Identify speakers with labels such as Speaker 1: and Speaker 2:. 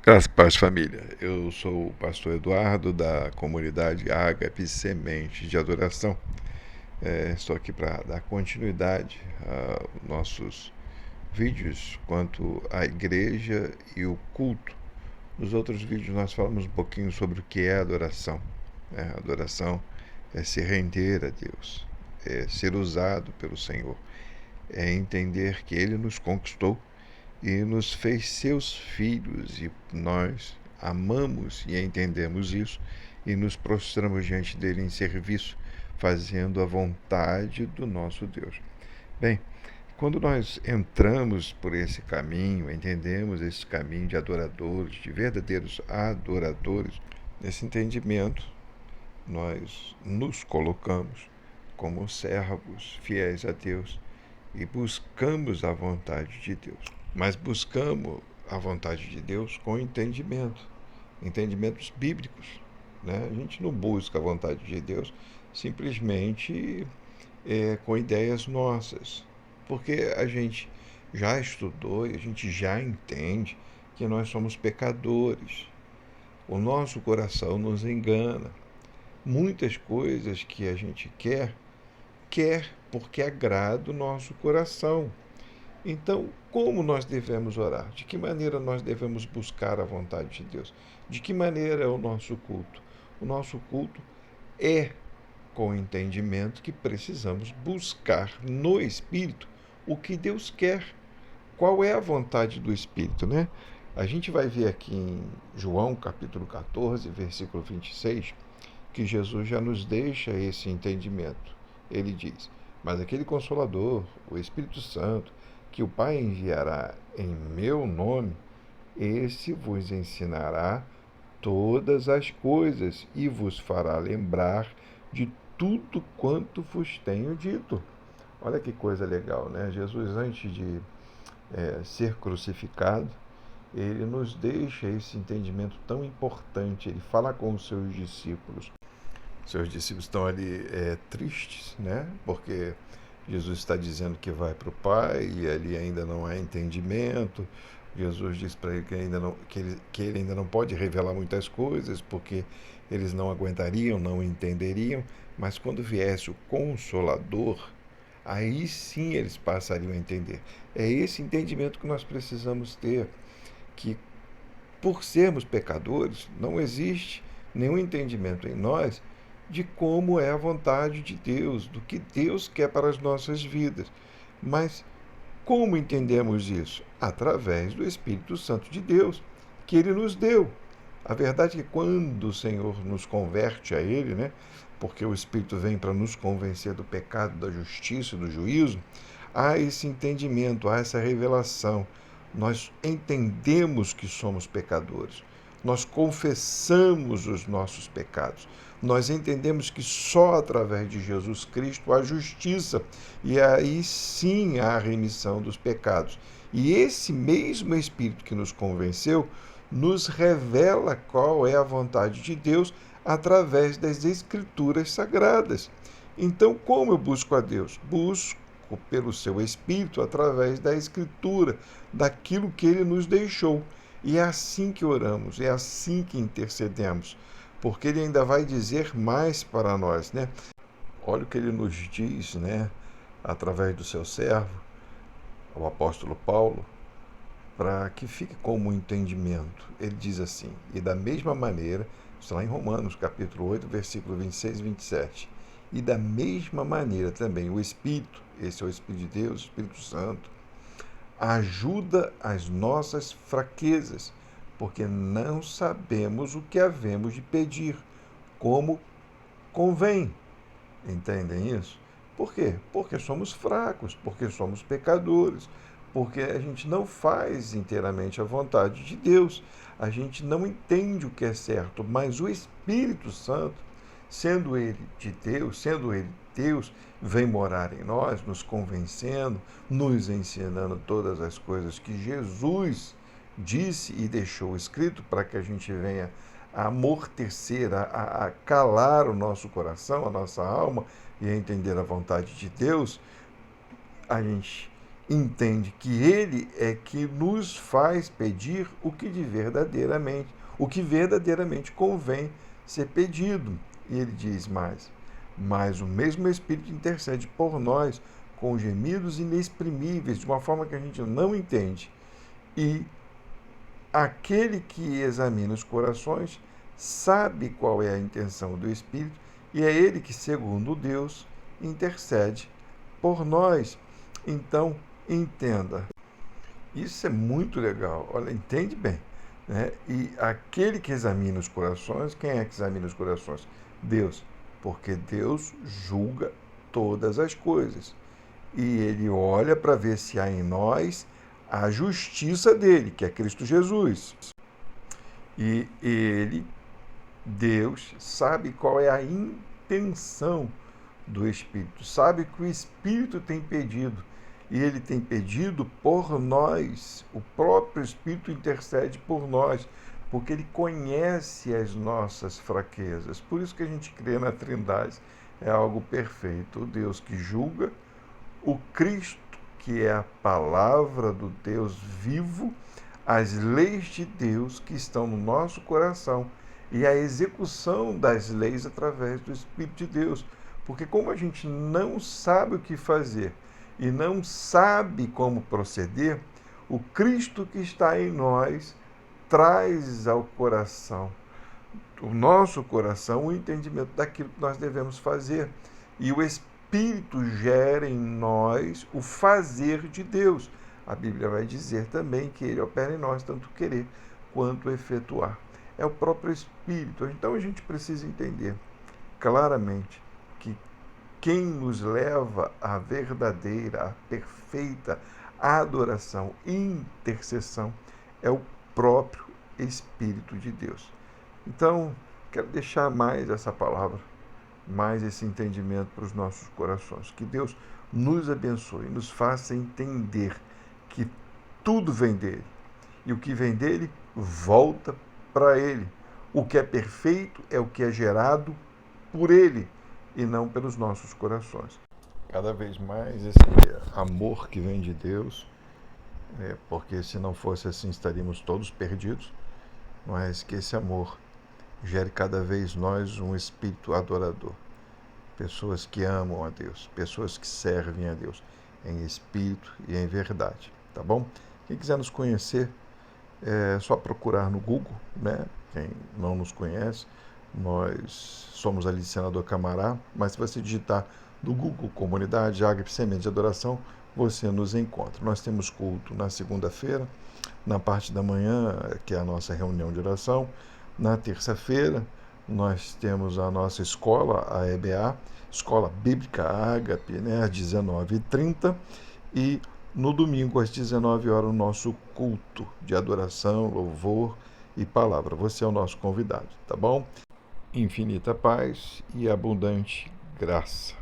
Speaker 1: Graças a paz, família. Eu sou o pastor Eduardo, da comunidade Ágape Semente de Adoração. Estou aqui para dar continuidade aos nossos vídeos quanto à igreja e o culto. Nos outros vídeos nós falamos um pouquinho sobre o que é adoração. Adoração é se render a Deus, é ser usado pelo Senhor, é entender que Ele nos conquistou e nos fez seus filhos, e nós amamos e entendemos isso e nos prostramos diante dele em serviço, fazendo a vontade do nosso Deus. Bem, quando nós entramos por esse caminho, entendemos esse caminho de adoradores, de verdadeiros adoradores, nesse entendimento nós nos colocamos como servos fiéis a Deus e buscamos a vontade de Deus. Mas buscamos a vontade de Deus com entendimentos bíblicos. A gente não busca a vontade de Deus simplesmente com ideias nossas, porque a gente já estudou e a gente já entende que nós somos pecadores. O nosso coração nos engana. Muitas coisas que a gente quer porque agrada o nosso coração. Então, como nós devemos orar? De que maneira nós devemos buscar a vontade de Deus? De que maneira é o nosso culto? O nosso culto é com o entendimento que precisamos buscar no Espírito o que Deus quer. Qual é a vontade do Espírito, né? A gente vai ver aqui em João, capítulo 14, versículo 26, que Jesus já nos deixa esse entendimento. Ele diz: mas aquele Consolador, o Espírito Santo, que o Pai enviará em meu nome, esse vos ensinará todas as coisas e vos fará lembrar de tudo quanto vos tenho dito. Olha que coisa legal, né? Jesus, antes de ser crucificado, ele nos deixa esse entendimento tão importante. Ele fala com os seus discípulos. Seus discípulos estão ali tristes, né? Porque Jesus está dizendo que vai para o Pai e ali ainda não há entendimento. Jesus diz para ele que ele ainda não pode revelar muitas coisas porque eles não aguentariam, não entenderiam. Mas quando viesse o Consolador, aí sim eles passariam a entender. É esse entendimento que nós precisamos ter, que por sermos pecadores, não existe nenhum entendimento em nós de como é a vontade de Deus, do que Deus quer para as nossas vidas. Mas como entendemos isso? Através do Espírito Santo de Deus, que Ele nos deu. A verdade é que quando o Senhor nos converte a Ele, né, porque o Espírito vem para nos convencer do pecado, da justiça e do juízo, há esse entendimento, há essa revelação. Nós entendemos que somos pecadores. Nós confessamos os nossos pecados. Nós entendemos que só através de Jesus Cristo há justiça e aí sim há a remissão dos pecados. E esse mesmo Espírito que nos convenceu nos revela qual é a vontade de Deus através das Escrituras Sagradas. Então, como eu busco a Deus? Busco pelo seu Espírito através da Escritura, daquilo que Ele nos deixou. E é assim que oramos, é assim que intercedemos, porque Ele ainda vai dizer mais para nós, né? Olha o que Ele nos diz, né? Através do seu servo, o apóstolo Paulo, para que fique como um entendimento. Ele diz assim: e da mesma maneira, está lá em Romanos, capítulo 8, versículo 26 e 27, e da mesma maneira também o Espírito, esse é o Espírito de Deus, o Espírito Santo, ajuda as nossas fraquezas, porque não sabemos o que havemos de pedir, como convém. Entendem isso? Por quê? Porque somos fracos, porque somos pecadores, porque a gente não faz inteiramente a vontade de Deus, a gente não entende o que é certo, mas o Espírito Santo, sendo ele de Deus, sendo ele Deus, vem morar em nós, nos convencendo, nos ensinando todas as coisas que Jesus disse e deixou escrito para que a gente venha a amortecer, a calar o nosso coração, a nossa alma e a entender a vontade de Deus. A gente entende que ele é que nos faz pedir o que verdadeiramente convém ser pedido. E ele diz mais: mas o mesmo Espírito intercede por nós com gemidos inexprimíveis, de uma forma que a gente não entende. E aquele que examina os corações sabe qual é a intenção do Espírito, e é ele que, segundo Deus, intercede por nós. Então, entenda. Isso é muito legal. Olha, entende bem. Né? E aquele que examina os corações, quem é que examina os corações? Deus. Porque Deus julga todas as coisas. E ele olha para ver se há em nós a justiça dele, que é Cristo Jesus. E ele, Deus, sabe qual é a intenção do Espírito, sabe que o Espírito tem pedido, e ele tem pedido por nós. O próprio Espírito intercede por nós, porque ele conhece as nossas fraquezas. Por isso que a gente crê na Trindade. É algo perfeito. O Deus que julga, o Cristo, que é a palavra do Deus vivo, as leis de Deus que estão no nosso coração e a execução das leis através do Espírito de Deus. Porque como a gente não sabe o que fazer e não sabe como proceder, o Cristo que está em nós traz ao coração, o nosso coração, o entendimento daquilo que nós devemos fazer. E o Espírito gera em nós o fazer de Deus. A Bíblia vai dizer também que ele opera em nós tanto querer quanto efetuar. É o próprio Espírito. Então a gente precisa entender claramente que quem nos leva à verdadeira, à perfeita adoração e intercessão é o próprio Espírito de Deus. Então, quero deixar mais essa palavra, mais esse entendimento para os nossos corações. Que Deus nos abençoe, nos faça entender que tudo vem dele. E o que vem dele volta para ele. O que é perfeito é o que é gerado por ele e não pelos nossos corações. Cada vez mais esse amor que vem de Deus, porque se não fosse assim estaríamos todos perdidos, mas que esse amor gere cada vez nós um espírito adorador. Pessoas que amam a Deus, pessoas que servem a Deus em espírito e em verdade, tá bom? Quem quiser nos conhecer, é só procurar no Google, né? Quem não nos conhece, nós somos ali de Senador Camará, mas se você digitar no Google Comunidade Ágape Semente de Adoração, você nos encontra. Nós temos culto na segunda-feira, na parte da manhã, que é a nossa reunião de oração. Na terça-feira, nós temos a nossa escola, a EBA, Escola Bíblica Ágape, né, às 19h30. E no domingo, às 19 horas, o nosso culto de adoração, louvor e palavra. Você é o nosso convidado, tá bom? Infinita paz e abundante graça.